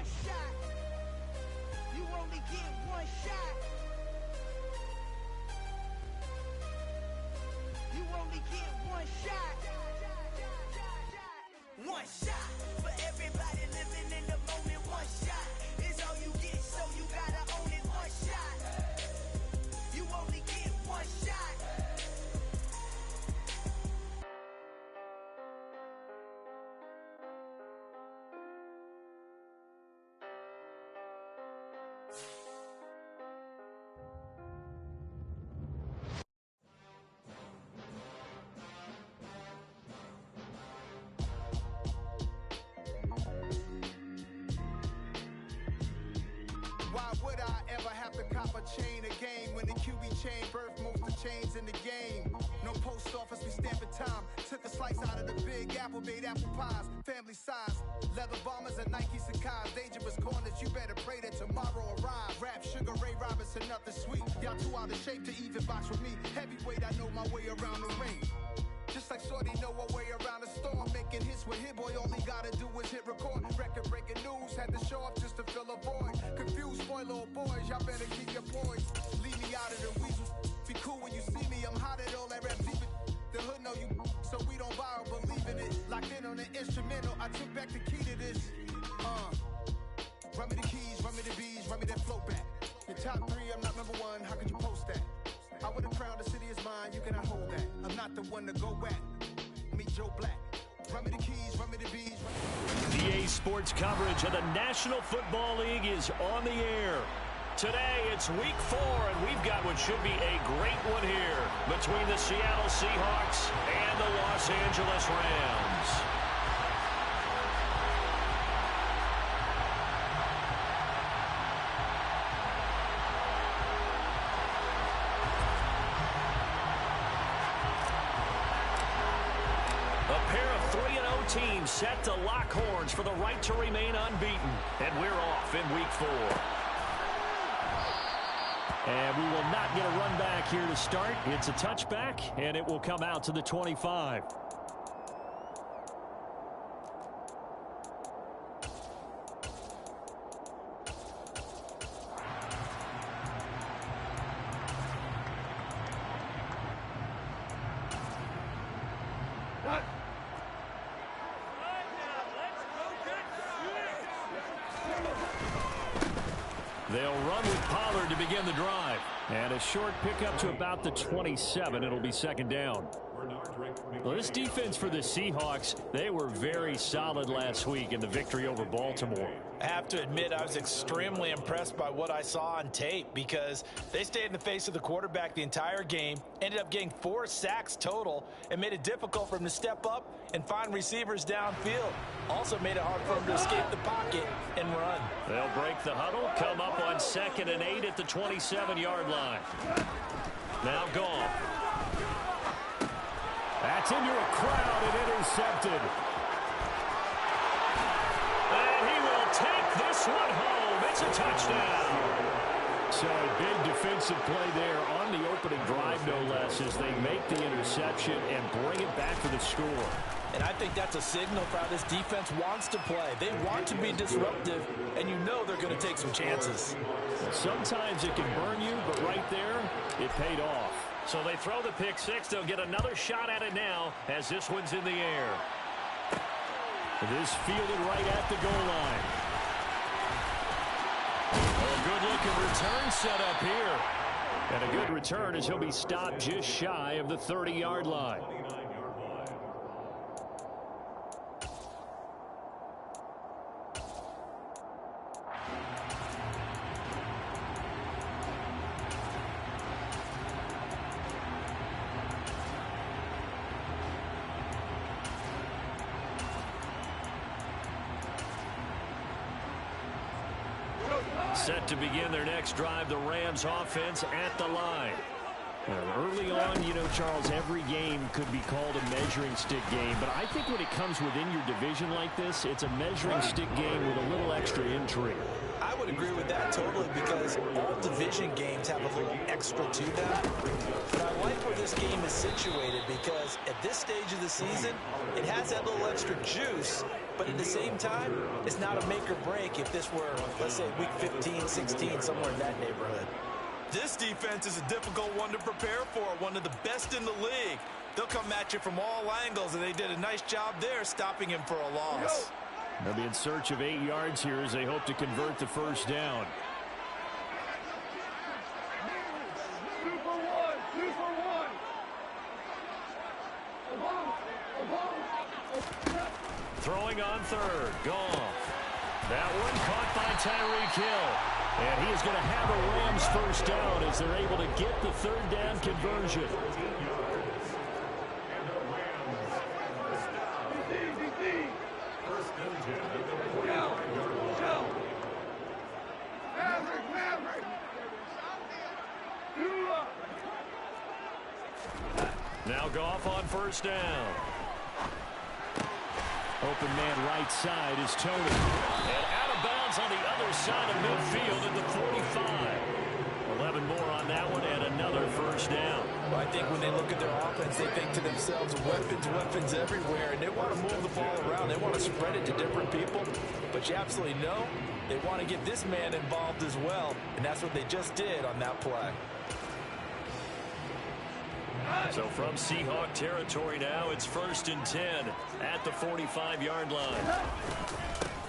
one shot. You only get one shot. You only get one shot. One shot for everybody living in the moment. One shot is all you get, so you gotta own it. One shot. You only get one shot. Why would I ever have to cop a chain again when the QB chain birthed most of the chains in the game? No post office, we stamping time. Took a slice out of the big apple, made apple pies, family size. Leather bombers and Nike Sacai's. Dangerous corners, you better pray that tomorrow arrives. Rap, Sugar Ray Robinson, nothing sweet. Y'all too out of shape to even box with me. Heavyweight, I know my way around the ring. Just like Shorty know her way around the storm. Making hits with Hit Boy, all he gotta do is hit record. Record breaking news, had to show up just to fill a void. Confused, spoiled little boys, y'all better keep your poise. Leave me out of the weasel. Be cool when you see me, I'm hot at all that rap deep. The hood know you, so we don't borrow, believe in it. Locked in on the instrumental, I took back the key to this. Run me the keys, run me the bees, run me that flow back. Your top three, I'm not number one, how could you post that? I would have crowned the city is mine, you cannot hold that. I'm not the one to go at. Meet Joe Black. Run me the keys, run me the bees. EA Sports coverage of the National Football League is on the air. Today, it's week 4, and we've got what should be a great one here between the Seattle Seahawks and the Los Angeles Rams. Team set to lock horns for the right to remain unbeaten. And we're off in week 4. And we will not get a run back here to start. It's a touchback, and it will come out to the 25. They'll run with Pollard to begin the drive. And a short pickup to about the 27. It'll be second down. Well, this defense for the Seahawks, they were very solid last week in the victory over Baltimore. I have to admit, I was extremely impressed by what I saw on tape because they stayed in the face of the quarterback the entire game, ended up getting 4 sacks total, and made it difficult for him to step up and find receivers downfield. Also made it hard for him to escape the pocket and run. They'll break the huddle, come up on 2nd and 8 at the 27-yard line. Now gone. That's into a crowd and intercepted. And he will take this one home. It's a touchdown. So a big defensive play there on the opening drive, no less, as they make the interception and bring it back for the score. And I think that's a signal for how this defense wants to play. They want to be disruptive, and you know they're going to take some chances. Sometimes it can burn you, but right there, it paid off. So they throw the pick six. They'll get another shot at it now as this one's in the air. This fielded right at the goal line. Oh, good-looking return set up here. And a good return as he'll be stopped just shy of the 30-yard line. Set to begin their next drive, the Rams offense at the line. Early on, you know, Charles, every game could be called a measuring stick game. But I think when it comes within your division like this, it's a measuring stick game with a little extra intrigue. I would agree with that totally, because all division games have a little extra to them. But I like where this game is situated, because at this stage of the season, it has that little extra juice, but at the same time, it's not a make or break if this were, let's say, week 15, 16, somewhere in that neighborhood. This defense is a difficult one to prepare for, one of the best in the league. They'll come at you from all angles, and they did a nice job there stopping him for a loss. They'll be in search of 8 yards here as they hope to convert the first down. Throwing on third. Goff. That one caught by Tyreek Hill. And he is going to have a Rams first down as they're able to get the third down conversion. Now Goff on first down. Open man right side is Tony. And out of bounds on the other side of midfield at the 45. 11 more on that one and another first down. Well, I think when they look at their offense, they think to themselves, weapons everywhere, and they want to move the ball around. They want to spread it to different people, but you absolutely know they want to get this man involved as well, and that's what they just did on that play. So from Seahawk territory now, it's 1st and 10 at the 45-yard line.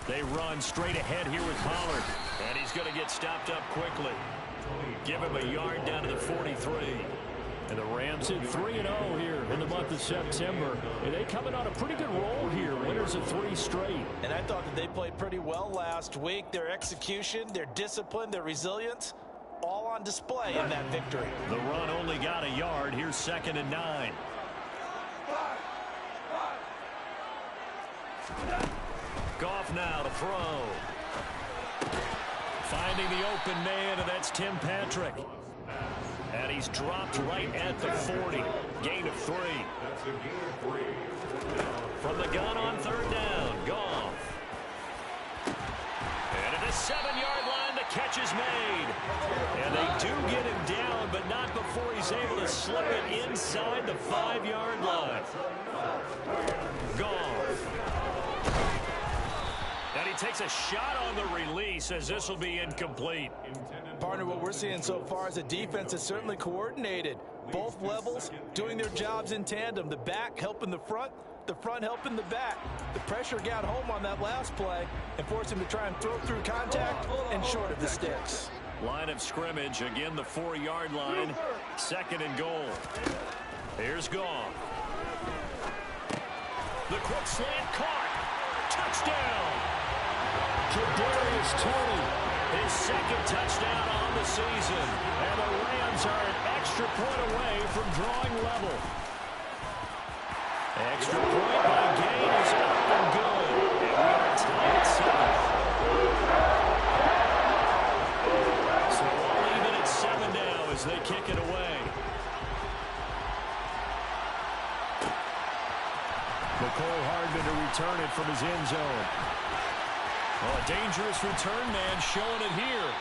They run straight ahead here with Pollard, and he's going to get stopped up quickly. Give him a yard down to the 43. And the Rams hit 3-0 here in the month of September. And they coming on a pretty good roll here, winners of 3 straight. And I thought that they played pretty well last week. Their execution, their discipline, their resilience, all on display in that victory. The run only got a yard. Here's 2nd and 9. Goff now to throw. Finding the open man, and that's Tim Patrick. And he's dropped right at the 40. Gain of 3. From the gun on 3rd down, Goff. And at the 7-yard line, the catch is made. And they do get him down, but not before he's able to slip it inside the 5-yard line. Goff. And he takes a shot on the release as this will be incomplete. Partner, what we're seeing so far is a defense that's certainly coordinated. Both levels doing their jobs in tandem. The back helping the front helping the back. The pressure got home on that last play and forced him to try and throw through contact and short of the sticks. Line of scrimmage, again the 4-yard line. 2nd and goal. Here's Goff. The quick slant caught. Touchdown. Kadarius Toney, his 2nd touchdown on the season. And the Rams are an extra point away from drawing level. Extra point by Gain is up and good. And we are tied at 7. So all even at 7 now as they kick it away. McCole Hardman to return it from his end zone. Well, a dangerous return man showing it here.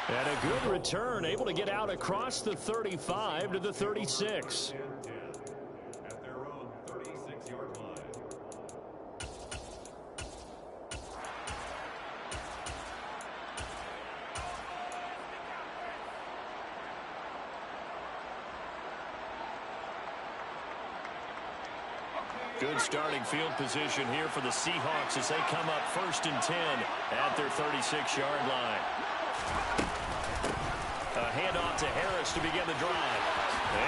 And a good return, able to get out across the 35 to the 36. At their own 36-yard line. Good starting field position here for the Seahawks as they come up 1st and 10 at their 36-yard line. A handoff to Harris to begin the drive.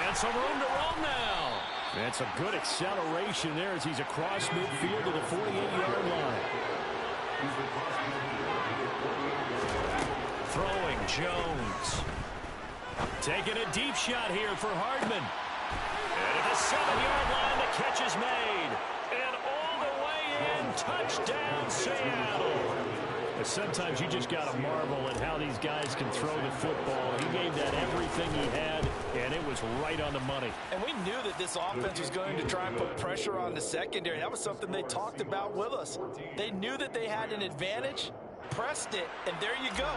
And some room to roam now. And some good acceleration there as he's across midfield to the 48-yard line. Throwing Jones. Taking a deep shot here for Hardman. And at the 7-yard line, the catch is made. And all the way in, touchdown Seattle. Sometimes you just got to marvel at how these guys can throw the football. He gave that everything he had, and it was right on the money. And we knew that this offense was going to try and put pressure on the secondary. That was something they talked about with us. They knew that they had an advantage, pressed it, and there you go.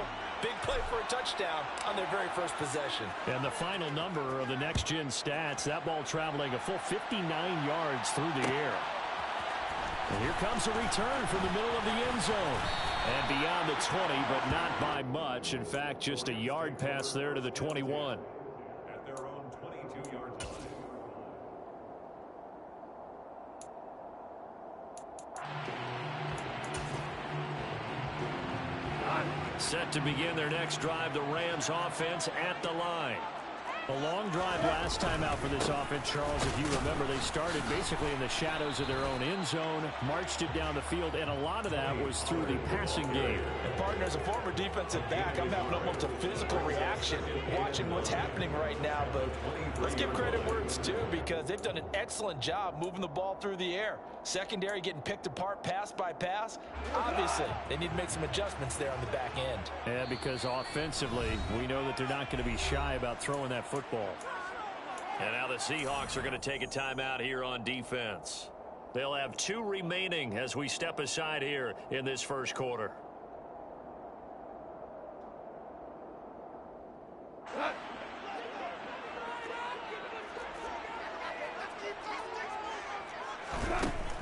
Big play for a touchdown on their very first possession. And the final number of the next-gen stats, that ball traveling a full 59 yards through the air. And here comes a return from the middle of the end zone. And beyond the 20, but not by much. In fact, just a yard pass there to the 21. At their own 22-yard line. Set to begin their next drive, the Rams offense at the line. A long drive last time out for this offense, Charles. If you remember, they started basically in the shadows of their own end zone, marched it down the field, and a lot of that was through the passing game. And partner, as a former defensive back, I'm having almost a physical reaction watching what's happening right now. But let's give credit where it's due, because they've done an excellent job moving the ball through the air. Secondary getting picked apart pass by pass. Obviously, they need to make some adjustments there on the back end. Yeah, because offensively, we know that they're not going to be shy about throwing that football. And now the Seahawks are going to take a timeout here on defense. They'll have 2 remaining as we step aside here in this first quarter.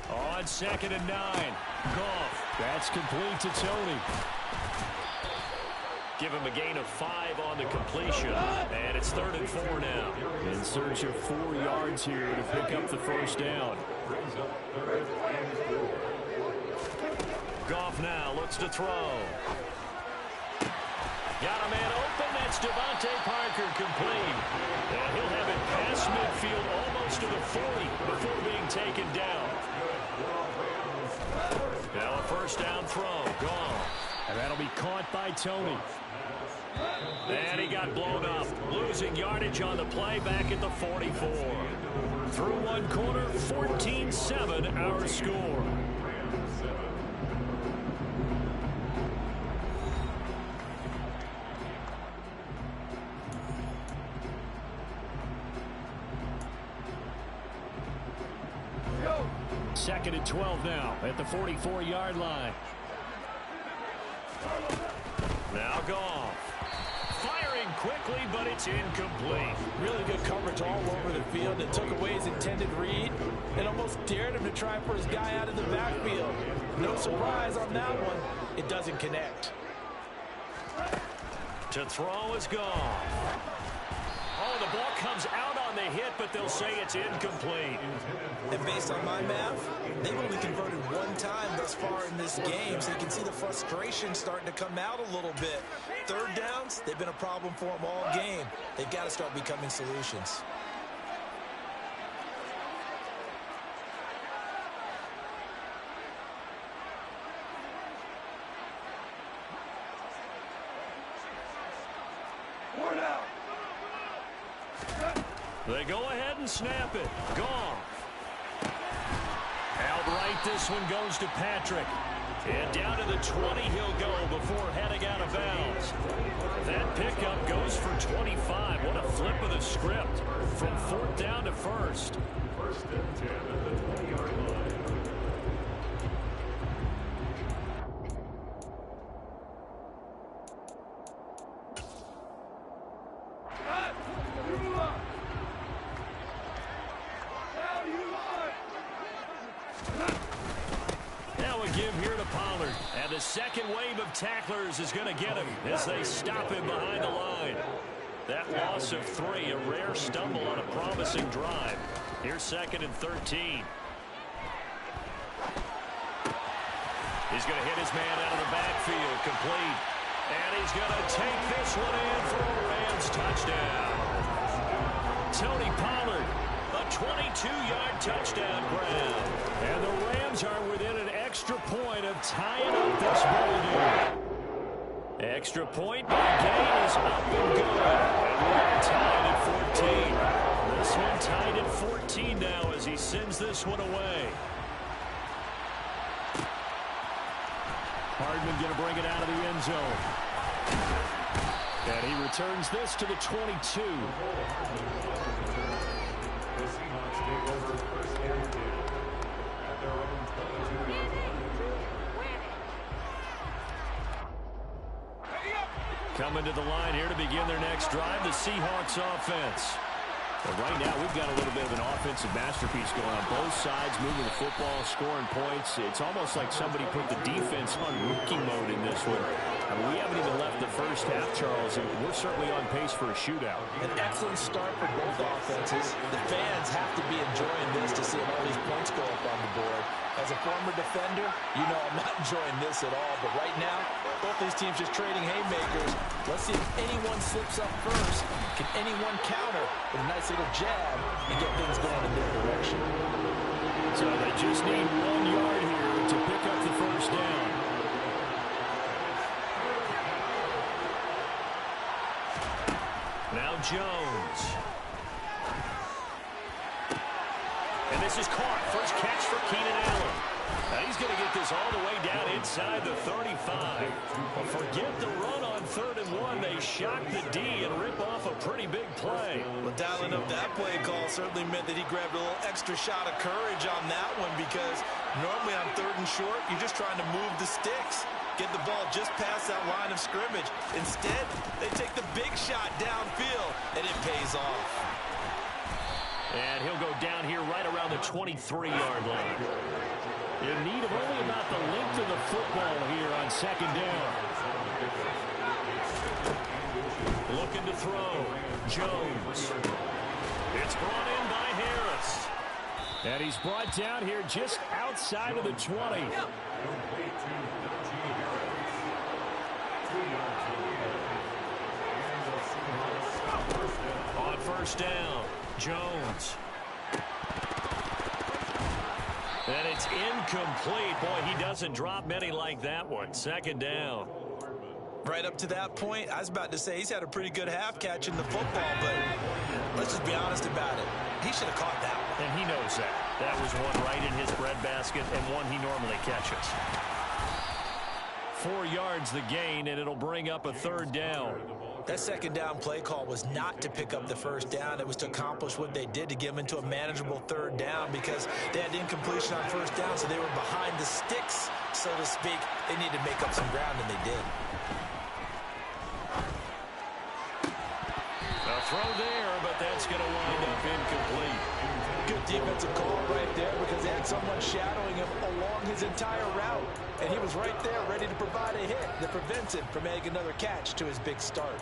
On 2nd and 9. Goff. That's complete to Tony. Give him a gain of 5 on the completion. And it's 3rd and 4 now. In search of 4 yards here to pick up the first down. Goff now looks to throw. Got a man open. That's Devontae Parker, complete. And he'll have it past midfield almost to the 40 before being taken down. Now a first down throw. Gone. And that'll be caught by Tony. And he got blown up. Losing yardage on the play back at the 44. Through one quarter, 14-7 our score. Second and 12 now at the 44-yard line. Now Goff. Firing quickly, but it's incomplete. Really good coverage all over the field. It took away his intended read and almost dared him to try for his guy out of the backfield. No surprise on that one. It doesn't connect. To throw is Goff. Oh, the ball comes out on the hit, but they'll say it's incomplete. And based on my math, they've only converted one time thus far in this game, so you can see the frustration starting to come out a little bit. 3rd downs, they've been a problem for them all game. They've got to start becoming solutions. They go ahead and snap it. Goff. Outright, this one goes to Patrick. And down to the 20 he'll go before heading out of bounds. That pickup goes for 25. What a flip of the script. From 4th down to 1st. 1st and 10 at the 20-yard line. The second wave of tacklers is going to get him as they stop him behind the line. That loss of 3, a rare stumble on a promising drive. Here's 2nd and 13. He's going to hit his man out of the backfield, complete. And he's going to take this one in for a Rams touchdown. Tony Pollard, a 22-yard touchdown grab. And the Rams are within an extra point of tying up this ball game. Extra point by Gay is up and good. And we're tied at 14. This one tied at 14 now as he sends this one away. Hardman going to bring it out of the end zone. And he returns this to the 22. The Seahawks take over 1st and 10 at their own 22-yard line. Coming to the line here to begin their next drive, the Seahawks offense. But right now, we've got a little bit of an offensive masterpiece going on. Both sides moving the football, scoring points. It's almost like somebody put the defense on rookie mode in this one. I mean, we haven't even left the first half, Charles, and we're certainly on pace for a shootout. An excellent start for both offenses. The fans have to be enjoying this to see all these points go up on the board. As a former defender, you know I'm not enjoying this at all. But right now, both these teams just trading haymakers. Let's see if anyone slips up first. Can anyone counter with a nice little jab and get things going in their direction? So they just need 1 yard here to pick up the first down. Now Jones. And this is caught. First catch for Keenan Allen. Now he's going to get this all the way down inside the 35. But forget the run on 3rd and 1. They shock the D and rip off a pretty big play. Well, dialing up that play call certainly meant that he grabbed a little extra shot of courage on that one, because normally on 3rd and short, you're just trying to move the sticks, get the ball just past that line of scrimmage. Instead, they take the big shot downfield, and it pays off. And he'll go down here right around the 23-yard line. In need of only about the length of the football here on 2nd down. Looking to throw. Jones. It's brought in by Harris. And he's brought down here just outside of the 20. On 1st down, Jones. And it's incomplete. Boy, he doesn't drop many like that one. 2nd down. Right up to that point, I was about to say he's had a pretty good half catching the football, but let's just be honest about it. He should have caught that one. And he knows that. That was one right in his breadbasket and one he normally catches. 4 yards the gain, and it'll bring up a 3rd down. That 2nd down play call was not to pick up the 1st down. It was to accomplish what they did, to get them into a manageable 3rd down, because they had incompletion on 1st down, so they were behind the sticks, so to speak. They needed to make up some ground, and they did. A throw there, but that's going to wind up incomplete. Good defensive call right there, because they had someone shadowing him along his entire route, and he was right there ready to provide a hit that prevents him from making another catch to his big start.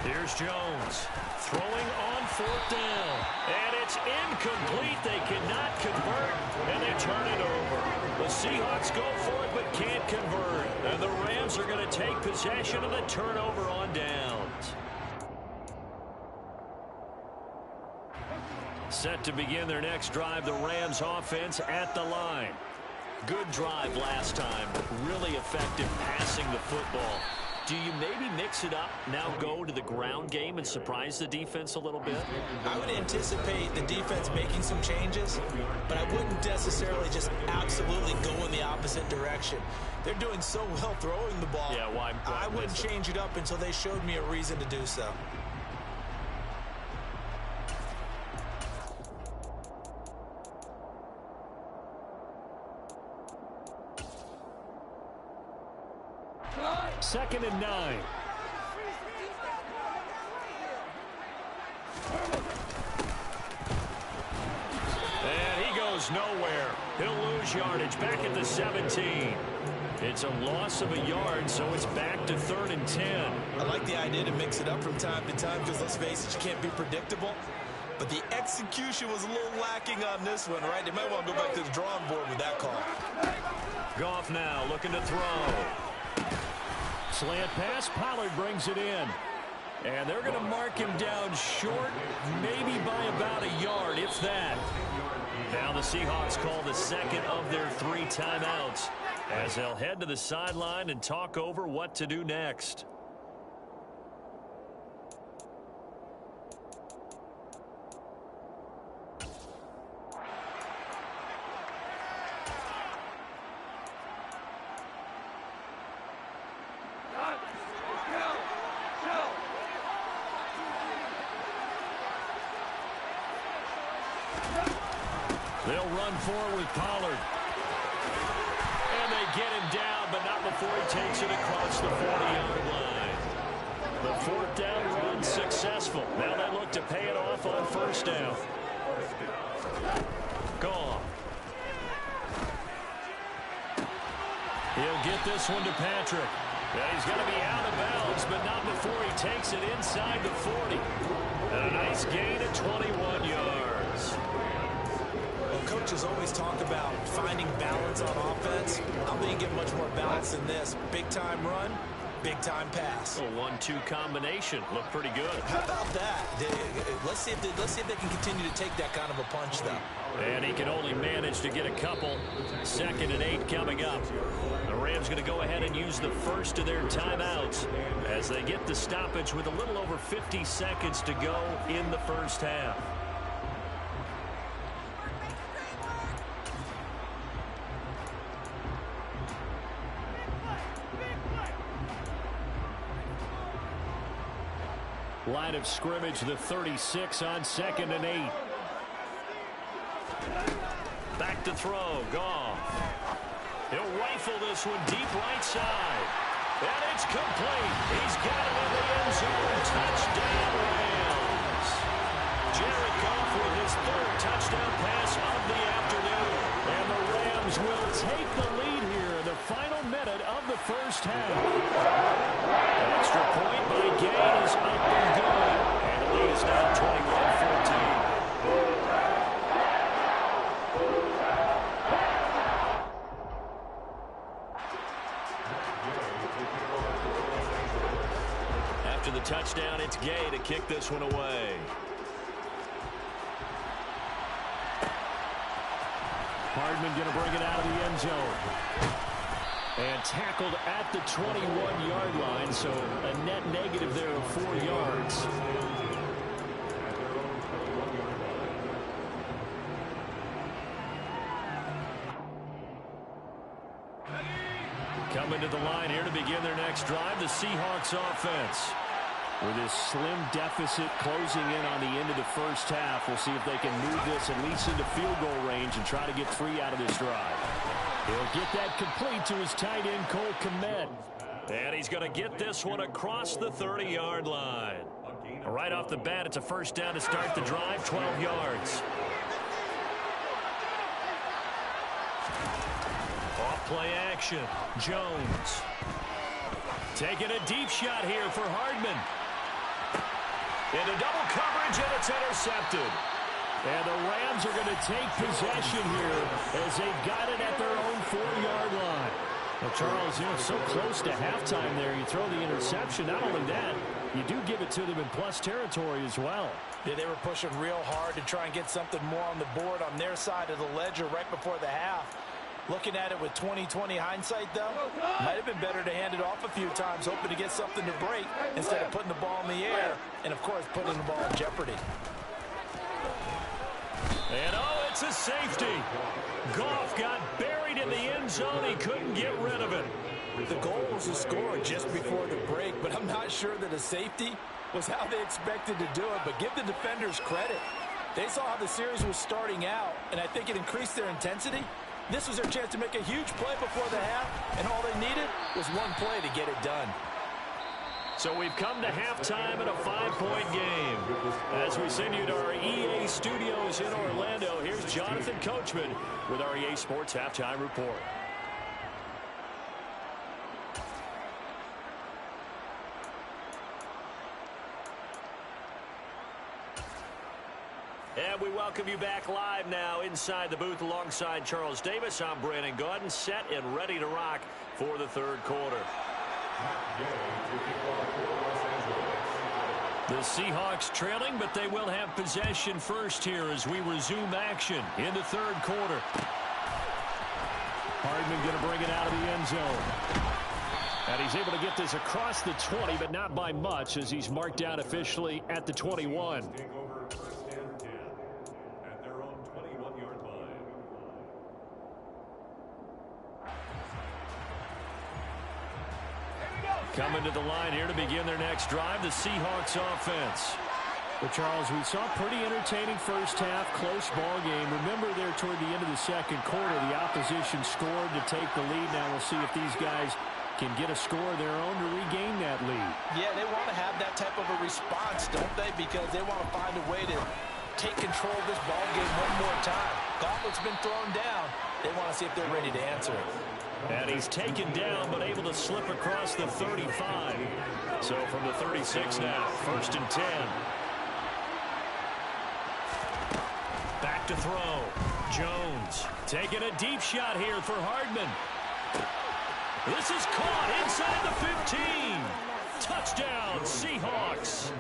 Here's Jones throwing on 4th down. And it's incomplete. They cannot convert, and they turn it over. The Seahawks go for it but can't convert. And the Rams are going to take possession of the turnover on downs. Set to begin their next drive, the Rams offense at the line. Good drive last time. Really effective passing the football. Do you maybe mix it up, now go to the ground game and surprise the defense a little bit? I would anticipate the defense making some changes, but I wouldn't necessarily just absolutely go in the opposite direction. They're doing so well throwing the ball. Yeah, why I wouldn't change it up until they showed me a reason to do so. Second and 9. And he goes nowhere. He'll lose yardage back at the 17. It's a loss of a yard, so it's back to 3rd and 10. I like the idea to mix it up from time to time, because let's face it, you can't be predictable. But the execution was a little lacking on this one, right? They might want to go back to the drawing board with that call. Goff now looking to throw. Slant pass, Pollard brings it in. And they're going to mark him down short, maybe by about a yard, if that. Now the Seahawks call the second of their 3 timeouts as they'll head to the sideline and talk over what to do next. run forward with Pollard. And they get him down, but not before he takes it across the 40-yard line. The fourth down run successful. Now they look to pay it off on first down. Gone. He'll get this one to Patrick. And he's going to be out of bounds, but not before he takes it inside the 40. And a nice gain of 21 yards. Well, coaches always talk about finding balance on offense. I don't think you get much more balance than this. Big-time run, big-time pass. A 1-2 combination. Looked pretty good. How about that? Let's see if they can continue to take that kind of a punch, though. And he can only manage to get a couple. 2nd and 8 coming up. The Rams going to go ahead and use the first of their timeouts as they get the stoppage with a little over 50 seconds to go in the first half. Line of scrimmage, the 36 on 2nd and 8. Back to throw. Goff. He'll rifle this one deep right side. And it's complete. He's got it in the end zone. Touchdown, Rams. Jared Goff with his 3rd touchdown pass of the afternoon. And the Rams will take the lead here in the final minute of the first half. An extra point by Gay is up and good. And the lead is now 21-14. After the touchdown, it's Gay to kick this one away. Hardman going to bring it out of the end zone. And tackled at the 21-yard line, so a net negative there of 4 yards. Coming to the line here to begin their next drive, the Seahawks offense. With this slim deficit closing in on the end of the first half, we'll see if they can move this at least into field goal range and try to get 3 out of this drive. He'll get that complete to his tight end, Cole Kmet. And he's going to get this one across the 30-yard line. Right off the bat, it's a first down to start the drive, 12 yards. Off-play action, Jones. Taking a deep shot here for Hardman. Into double coverage, and it's intercepted. And the Rams are going to take possession here as they've got it at their own 4-yard line. Well, Charles, so close to halftime there. You throw the interception. Not only that, you do give it to them in plus territory as well. Yeah, they were pushing real hard to try and get something more on the board on their side of the ledger right before the half. Looking at it with 20/20 hindsight, though, might have been better to hand it off a few times, hoping to get something to break instead of putting the ball in the air and, of course, putting the ball in jeopardy. And, oh, it's a safety. Goff got buried in the end zone. He couldn't get rid of it. The goal was to score just before the break, but I'm not sure that a safety was how they expected to do it. But give the defenders credit. They saw how the series was starting out, and I think it increased their intensity. This was their chance to make a huge play before the half, and all they needed was one play to get it done. So we've come to halftime in a 5-point game. As we send you to our EA studios in Orlando, here's Jonathan Coachman with our EA Sports Halftime Report. And we welcome you back live now inside the booth alongside Charles Davis. I'm Brandon Gaudin, set and ready to rock for the third quarter. The Seahawks trailing, but they will have possession first here as we resume action in the third quarter. Hardman going to bring it out of the end zone. And he's able to get this across the 20, but not by much as he's marked down officially at the 21. Coming to the line here to begin their next drive, the Seahawks offense. Well, Charles, we saw a pretty entertaining first half, close ball game. Remember there toward the end of the second quarter, the opposition scored to take the lead. Now we'll see if these guys can get a score of their own to regain that lead. Yeah, they want to have that type of a response, don't they? Because they want to find a way to take control of this ball game one more time. Gauntlet's been thrown down. They want to see if they're ready to answer it. And he's taken down, but able to slip across the 35. So from the 36 now, 1st and 10. Back to throw. Jones taking a deep shot here for Hardman. This is caught inside the 15. Touchdown, Seahawks.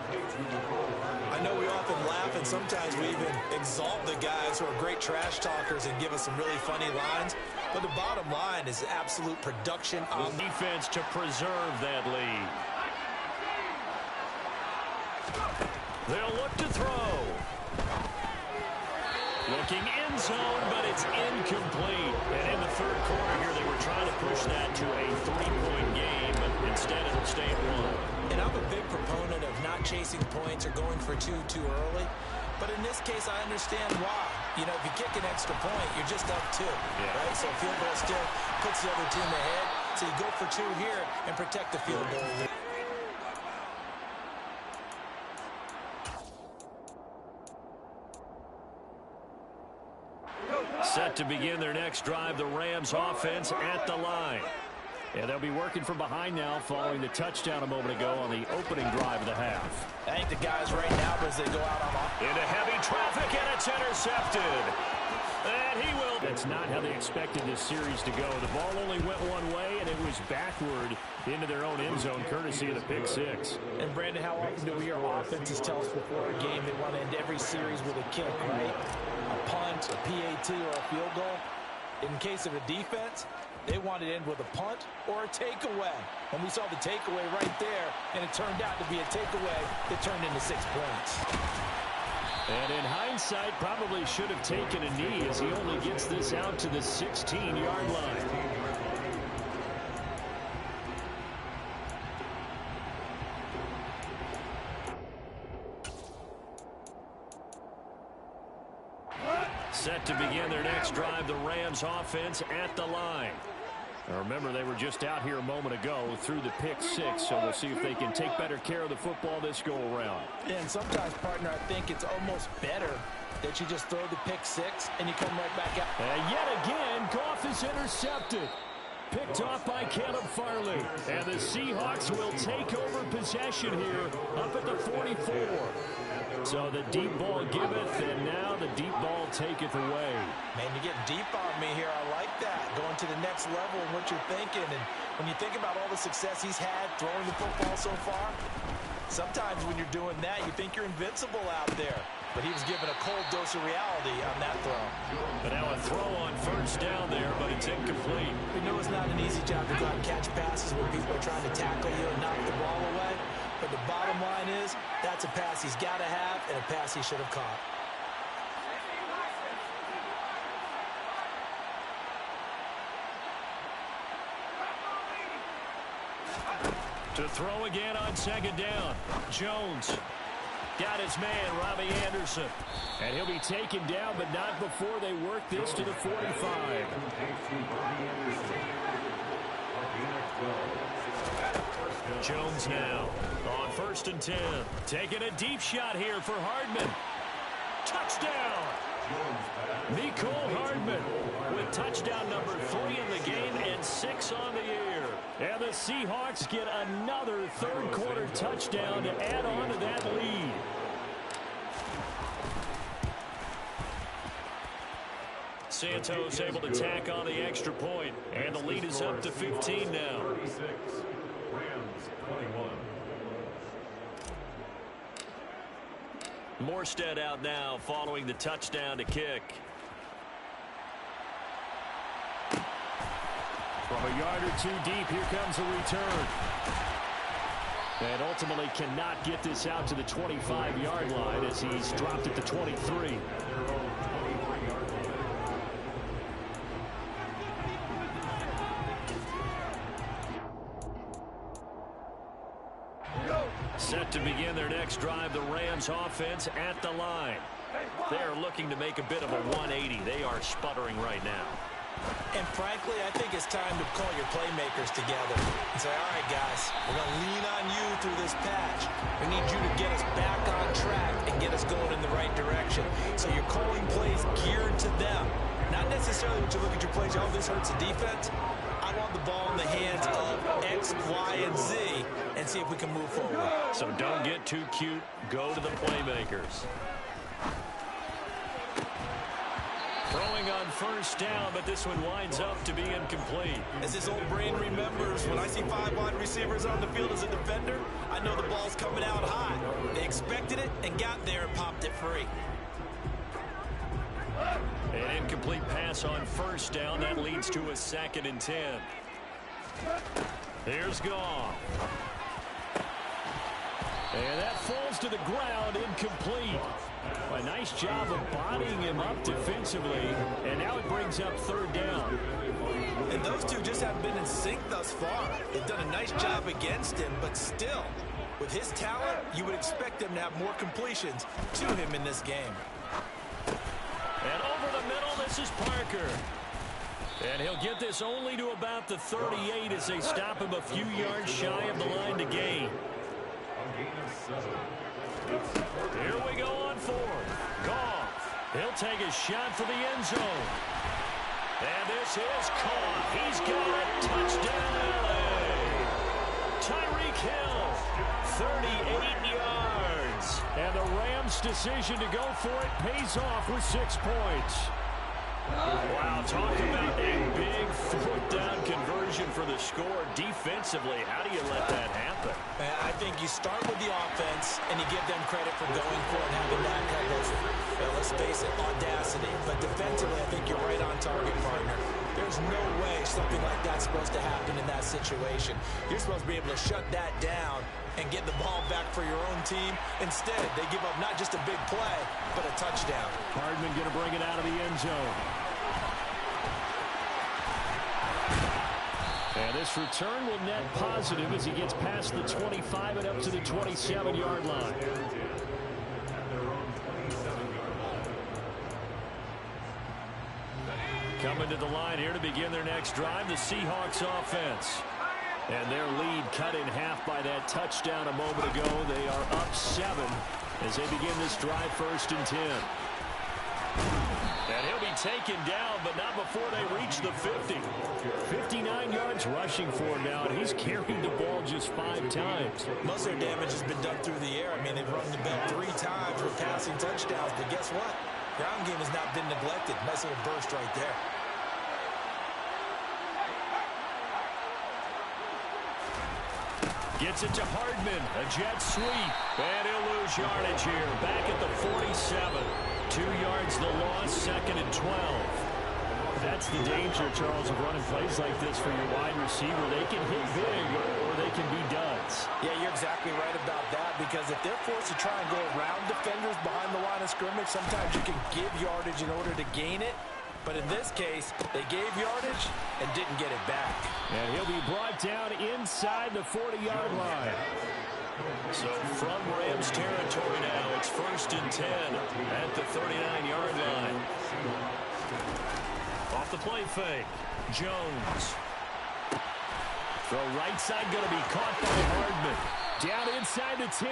I know we often laugh and sometimes we even exalt the guys who are great trash talkers and give us some really funny lines. But the bottom line is absolute production on defense to preserve that lead. They'll look to throw. Looking end zone, but it's incomplete. And in the third quarter here, they were trying to push that to a 3-point game, but instead it'll stay at 1. And I'm a big proponent of not chasing points or going for two too early. But in this case, I understand why. You know, if you kick an extra point, you're just up 2, right? So a field goal still puts the other team ahead. So you go for 2 here and protect the field goal. Set to begin their next drive, the Rams offense at the line. And they'll be working from behind now following the touchdown a moment ago on the opening drive of the half. I think the guys right now, as they go out on into heavy traffic, and it's intercepted. And he will. That's not how they expected this series to go. The ball only went one way, and it was backward into their own end zone, courtesy of the pick 6. And, Brandon, how often do we hear offenses tell us before a game they want to end every series with a kick, right? A punt, a PAT, or a field goal. In case of a defense, they want to end with a punt or a takeaway. And we saw the takeaway right there, and it turned out to be a takeaway that turned into 6 points. And in hindsight, probably should have taken a knee as he only gets this out to the 16-yard line. Set to begin their next drive, the Rams offense at the line. Now remember, they were just out here a moment ago through the pick 6, so we'll see if they can take better care of the football this go-around. Yeah, and sometimes, partner, I think it's almost better that you just throw the pick 6 and you come right back out. And yet again, Goff is intercepted. Picked off by Caleb Farley. And the Seahawks will take over possession here up at the 44. So the deep ball giveth, and now the deep ball taketh away. Man, you're getting deep on me here. I like that. Going to the next level in what you're thinking. And when you think about all the success he's had throwing the football so far, sometimes when you're doing that, you think you're invincible out there. But he was given a cold dose of reality on that throw. But now a throw on first down there, but it's incomplete. We know it's not an easy job to go out and catch passes when people are trying to tackle you and knock the ball away. But the bottom line is, that's a pass he's got to have and a pass he should have caught. To throw again on second down. Jones got his man, Robbie Anderson. And he'll be taken down, but not before they work this to the 45. Jones now on 1st and 10. Taking a deep shot here for Hardman. Touchdown! Mecole Hardman with touchdown number 3 in the game and 6 on the year. And the Seahawks get another third quarter touchdown to add on to that lead. Santos able to tack on the extra point, and the lead is up to 15 now. 36, Rams 21. Morstead out now following the touchdown to kick. From a yard or 2 deep, here comes a return. And ultimately cannot get this out to the 25-yard line as he's dropped at the 23. Set to begin their next drive, the Rams offense at the line. They're looking to make a bit of a 180. They are sputtering right now. And frankly, I think it's time to call your playmakers together and say, all right, guys, we're going to lean on you through this patch. We need you to get us back on track and get us going in the right direction. So you're calling plays geared to them. Not necessarily to look at your plays, oh, this hurts the defense. I want the ball in the hands of X, Y, and Z and see if we can move forward. So don't get too cute. Go to the playmakers. Throwing on first down, but this one winds up to be incomplete. As his old brain remembers, when I see 5 wide receivers on the field as a defender, I know the ball's coming out high. They expected it and got there and popped it free. An incomplete pass on first down. That leads to a 2nd and 10. Here's Goff. And that falls to the ground, incomplete. A nice job of bodying him up defensively, and now it brings up 3rd down. And those two just haven't been in sync thus far. They've done a nice job against him, but still, with his talent, you would expect them to have more completions to him in this game. And over the middle, this is Parker. And he'll get this only to about the 38 as they stop him a few yards shy of the line to gain. Here we go on 4th. Goff. He'll take a shot for the end zone. And this is caught. He's got it. Touchdown, LA. Tyreek Hill, 38 yards. And the Rams' decision to go for it pays off with 6 points. Wow, talk about a big 4th down conversion for the score. Defensively, how do you let that happen? I think you start with the offense and you give them credit for going for it and having that kind of, let's face it, audacity. But defensively, I think you're right on target, partner. There's no way something like that's supposed to happen in that situation. You're supposed to be able to shut that down and get the ball back for your own team. Instead, they give up not just a big play, but a touchdown. Hardman going to bring it out of the end zone. And this return will net positive as he gets past the 25 and up to the 27-yard line. Coming to the line here to begin their next drive, the Seahawks offense. And their lead cut in half by that touchdown a moment ago. They are up 7 as they begin this drive, 1st and 10. And he'll be taken down, but not before they reach the 50. 59 yards rushing for him now, and he's carried the ball just 5 times. Most of their damage has been done through the air. I mean, they've run the ball 3 times with passing touchdowns, but guess what? Ground game has not been neglected. Nice little burst right there. Gets it to Hardman, a jet sweep, and he'll lose yardage here. Back at the 47. 2 yards the loss, 2nd and 12. That's the danger, Charles, of running plays like this for your wide receiver. They can hit big or they can be duds. Yeah, you're exactly right about that, because if they're forced to try and go around defenders behind the line of scrimmage, sometimes you can give yardage in order to gain it. But in this case, they gave yardage and didn't get it back. And he'll be brought down inside the 40-yard line. So from Rams territory now, it's 1st and 10 at the 39-yard line. Off the play fake, Jones. Throw right side going to be caught by Hardman. Down inside the 10.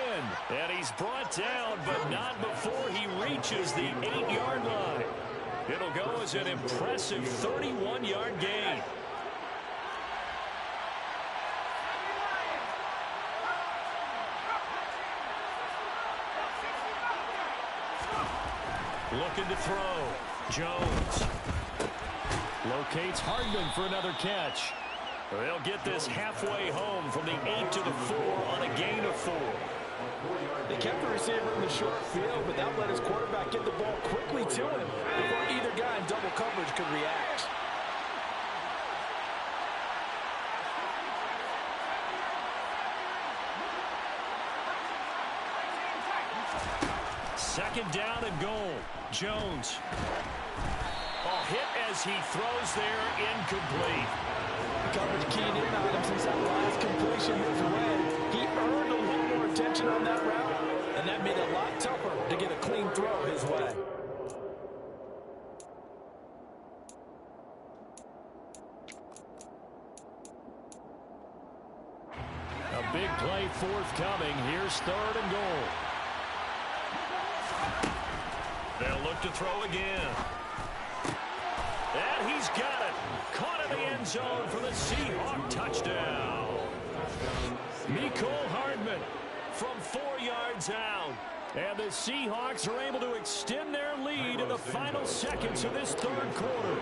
And he's brought down, but not before he reaches the 8-yard line. It'll go as an impressive 31-yard gain. Looking to throw. Jones locates Hardman for another catch. They'll get this halfway home from the 8 to the 4 on a gain of 4. They kept the receiver in the short field, but that let his quarterback get the ball quickly to him before either guy in double coverage could react. Second down and goal. Jones. Oh, hit as he throws there, incomplete. Coverage keyed in on him since that last completion was red. He earned a little more attention protection on that route, and that made it a lot tougher to get a clean throw his way. A big play forthcoming. Here's 3rd and goal. They'll look to throw again. And he's got it. Caught in the end zone for the Seahawk touchdown. Mecole Hardman from 4 yards out. And the Seahawks are able to extend their lead in the final seconds of this 3rd quarter.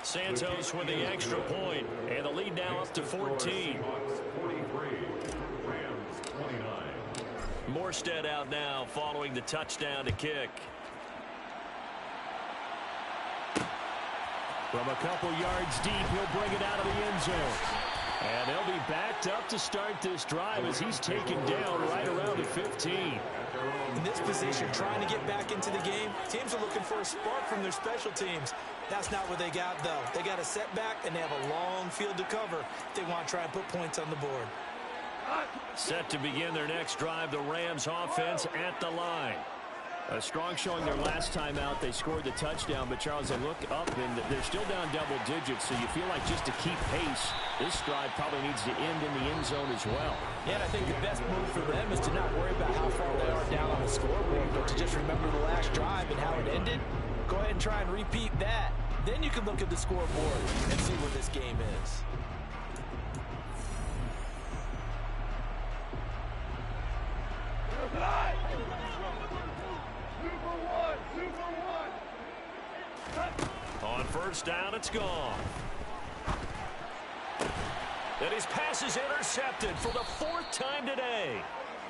Santos with the extra point, and the lead now up to 14. Morstead out now following the touchdown to kick. From a couple yards deep, he'll bring it out of the end zone. And they'll be backed up to start this drive as he's taken down right around the 15. In this position, trying to get back into the game, teams are looking for a spark from their special teams. That's not what they got, though. They got a setback, and they have a long field to cover if they want to try and put points on the board. Set to begin their next drive, the Rams offense at the line. A strong showing their last time out. They scored the touchdown, but Charles, they look up and they're still down double digits, so you feel like just to keep pace, this drive probably needs to end in the end zone as well. Yeah, and I think the best move for them is to not worry about how far they are down on the scoreboard, but to just remember the last drive and how it ended. Go ahead and try and repeat that. Then you can look at the scoreboard and see where this game is. On 1st down, it's gone. And his pass is intercepted for the 4th time today.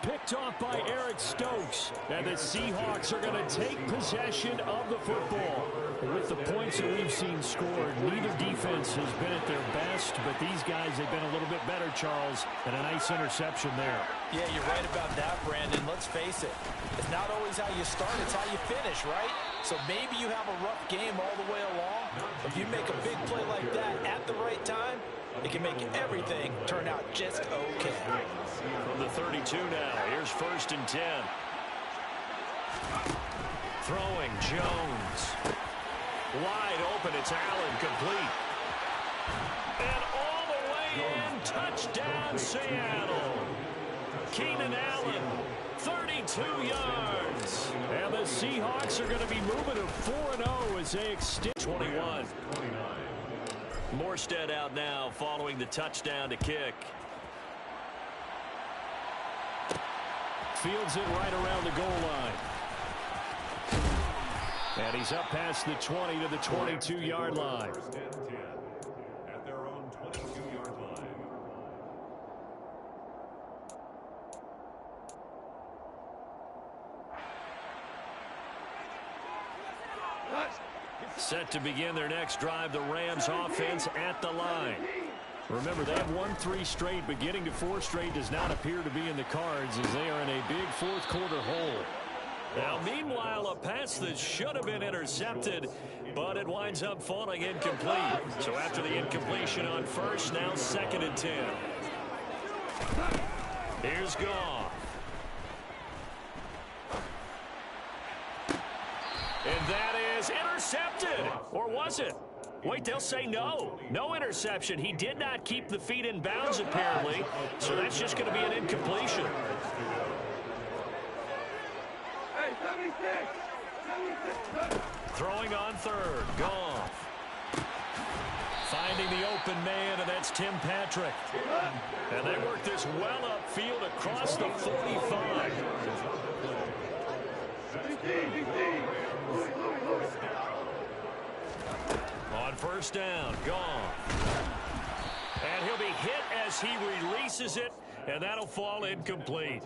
Picked off by Eric Stokes. And the Seahawks are going to take possession of the football. And with the points that we've seen scored, neither defense has been at their best, but these guys have been a little bit better, Charles, and a nice interception there. Yeah, you're right about that, Brandon. Let's face it. It's not always how you start, it's how you finish, right? So maybe you have a rough game all the way along. If you make a big play like that at the right time, it can make everything turn out just okay. From the 32 now, here's 1st and 10. Throwing Jones. Wide open, it's Allen, complete. And all the way in, touchdown Seattle. Keenan Allen, 32 yards. And the Seahawks are going to be moving to 4-0 as they extend 21. Morstead out now following the touchdown to kick. Fields it right around the goal line. And he's up past the 20 to the 22-yard line. At their own 22-yard line. Set to begin their next drive, the Rams offense at the line. Remember, they have won 3 straight, but getting to 4 straight does not appear to be in the cards as they are in a big 4th quarter hole. Now, meanwhile, a pass that should have been intercepted, but it winds up falling incomplete. So after the incompletion on 1st, now 2nd and 10. Here's Goff. And that is intercepted. Or was it? Wait, they'll say no. No interception. He did not keep the feet in bounds, apparently. So that's just going to be an incompletion. Throwing on 3rd. Goff. Finding the open man, and that's Tim Patrick. And they work this well upfield across the 45. On 1st down, Goff. And he'll be hit as he releases it, and that'll fall incomplete.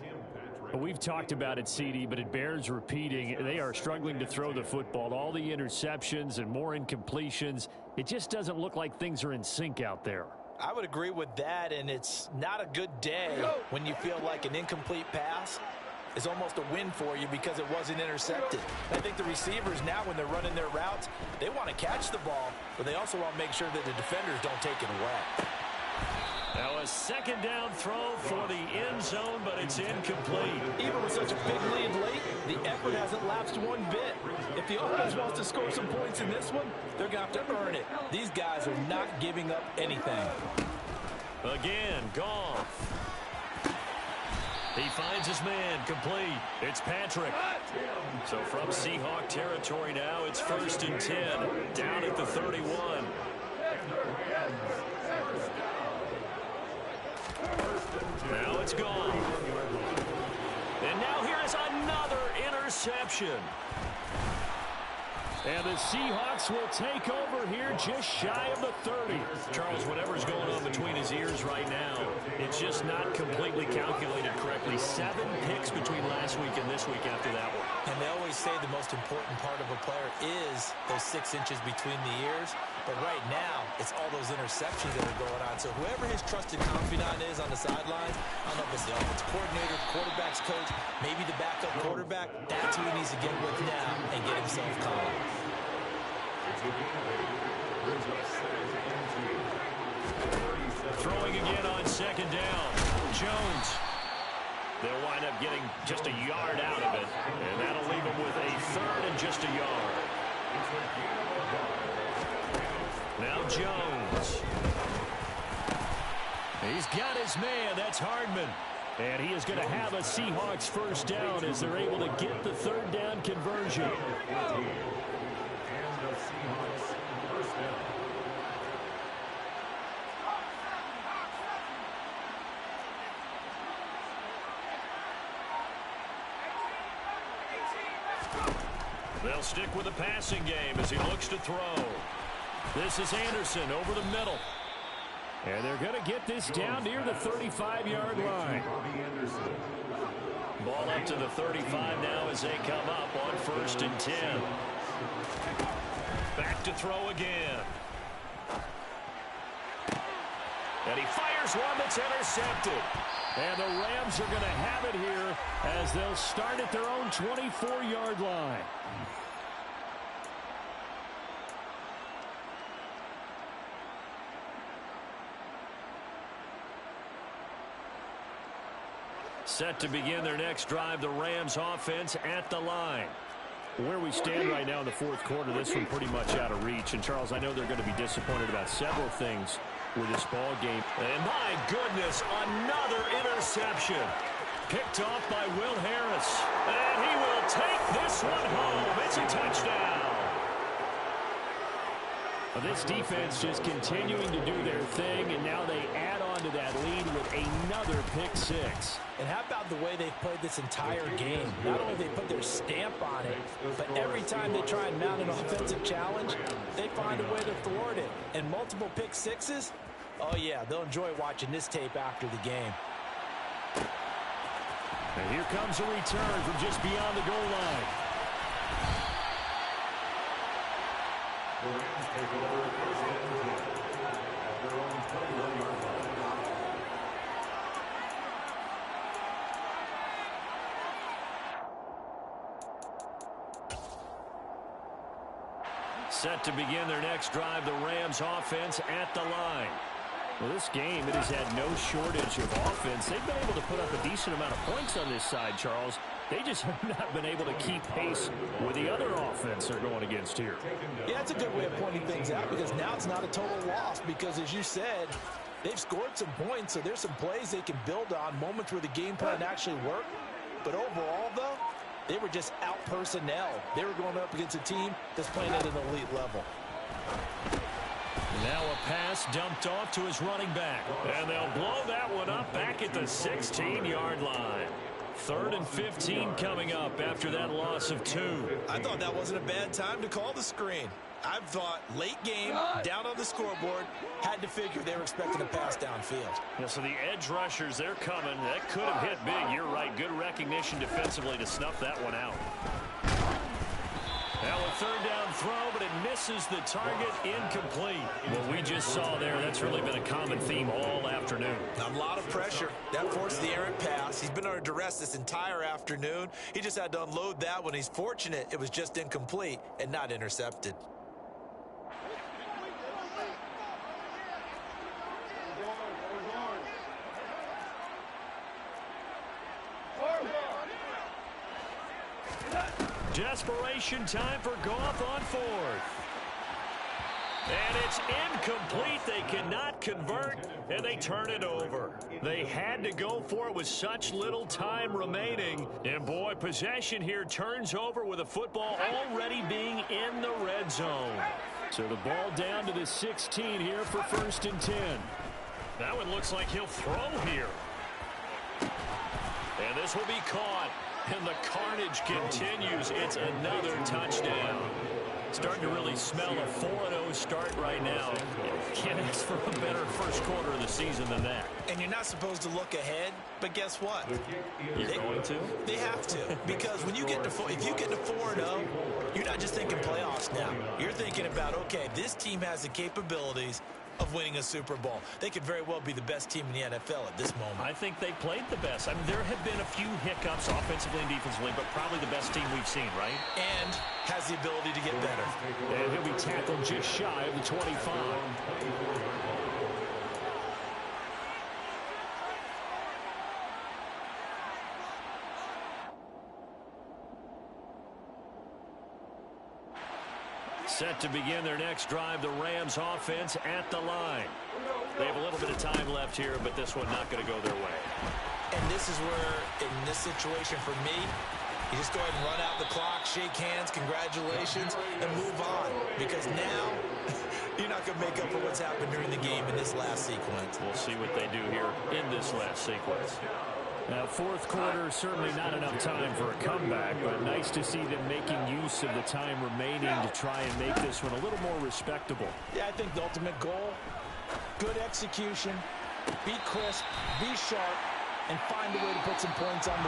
We've talked about it, CD, but it bears repeating. They are struggling to throw the football. All the interceptions and more incompletions. It just doesn't look like things are in sync out there. I would agree with that, and it's not a good day when you feel like an incomplete pass is almost a win for you because it wasn't intercepted. I think the receivers now, when they're running their routes, they want to catch the ball, but they also want to make sure that the defenders don't take it away. second down throw for the end zone, but it's incomplete. Even with such a big lead late, the effort hasn't lapsed one bit. If the offense wants to score some points in this one, they're going to have to earn it. These guys are not giving up anything. Again, Goff. He finds his man, complete. It's Patrick. So from Seahawk territory now, it's 1st and 10, down at the 31. Now it's gone. And now here is another interception. And the Seahawks will take over here just shy of the 30. Charles, whatever's going on between his ears right now, it's just not completely calculated correctly. 7 picks between last week and this week after that one. And they always say the most important part of a player is those 6 inches between the ears. But right now, it's all those interceptions that are going on. So whoever his trusted confidant is on the sidelines, I don't know if it's the offensive coordinator, quarterback's coach, maybe the backup quarterback, that's who he needs to get with now and get himself calm. Throwing again on second down. Jones. They'll wind up getting just a yard out of it, and that'll leave them with a 3rd and just a yard. Now Jones. He's got his man. That's Hardman. And he is going to have a Seahawks first down as they're able to get the 3rd down conversion. They'll stick with the passing game as he looks to throw. This is Anderson over the middle. And they're going to get this down near the 35-yard line. Ball up to the 35 now as they come up on 1st and 10. Back to throw again. And he fires one that's intercepted. And the Rams are going to have it here as they'll start at their own 24-yard line. Set to begin their next drive, the Rams offense at the line. Where we stand right now in the 4th quarter, this one pretty much out of reach. And, Charles, I know they're going to be disappointed about several things with this ball game. And, my goodness, another interception. Picked off by Will Harris. And he will take this one home. It's a touchdown. This defense just continuing to do their thing, and now they add on to that lead with another pick 6. And how about the way they've played this entire game? Not only they put their stamp on it, but every time they try and mount an offensive challenge, they find a way to thwart it. And multiple pick 6s, oh yeah, they'll enjoy watching this tape after the game. And here comes a return from just beyond the goal line. The Rams take over 1st and 10 at their own 21-yard line. Set to begin their next drive, the Rams offense at the line. Well, this game, it has had no shortage of offense. They've been able to put up a decent amount of points on this side, Charles. They just have not been able to keep pace with the other offense they're going against here. Yeah, it's a good way of pointing things out because now it's not a total loss because, as you said, they've scored some points, so there's some plays they can build on, moments where the game plan actually worked. But overall, though, they were just out personnel. They were going up against a team that's playing at an elite level. Now a pass dumped off to his running back. And they'll blow that one up back at the 16-yard line. 3rd and 15 coming up after that loss of 2. I thought that wasn't a bad time to call the screen. I thought late game, down on the scoreboard, had to figure they were expecting a pass downfield. Yeah, so the edge rushers, they're coming. That could have hit big. You're right. Good recognition defensively to snuff that one out. Now a 3rd down throw, but it misses the target, incomplete. What we just saw there, that's really been a common theme all afternoon. A lot of pressure. That forced the errant pass. He's been under duress this entire afternoon. He just had to unload that one. He's fortunate it was just incomplete and not intercepted. Desperation time for Goff on fourth. And it's incomplete. They cannot convert, and they turn it over. They had to go for it with such little time remaining. And, boy, possession here turns over with the football already being in the red zone. So the ball down to the 16 here for 1st and 10. That one looks like he'll throw here. And this will be caught. And the carnage continues. It's another touchdown. Starting to really smell a 4-0 start right now. Can't ask for a better first quarter of the season than that. And you're not supposed to look ahead, but guess what? You're going to? They have to. Because when you get to if you get to 4-0, you're not just thinking playoffs now. You're thinking about, okay, this team has the capabilities of winning a Super Bowl. They could very well be the best team in the NFL at this moment. I think they played the best. I mean, there have been a few hiccups offensively and defensively, but probably the best team we've seen, right? And has the ability to get better. And he'll be tackled just shy of the 25. Set to begin their next drive, the Rams offense at the line. They have a little bit of time left here, but this one not going to go their way. And this is where, in this situation for me, you just go ahead and run out the clock, shake hands, congratulations, and move on. Because now, you're not going to make up for what's happened during the game in this last sequence. We'll see what they do here in this last sequence. Now, fourth quarter, certainly not enough time for a comeback, but nice to see them making use of the time remaining to try and make this one a little more respectable. Yeah, I think the ultimate goal, good execution, be crisp, be sharp, and find a way to put some points on the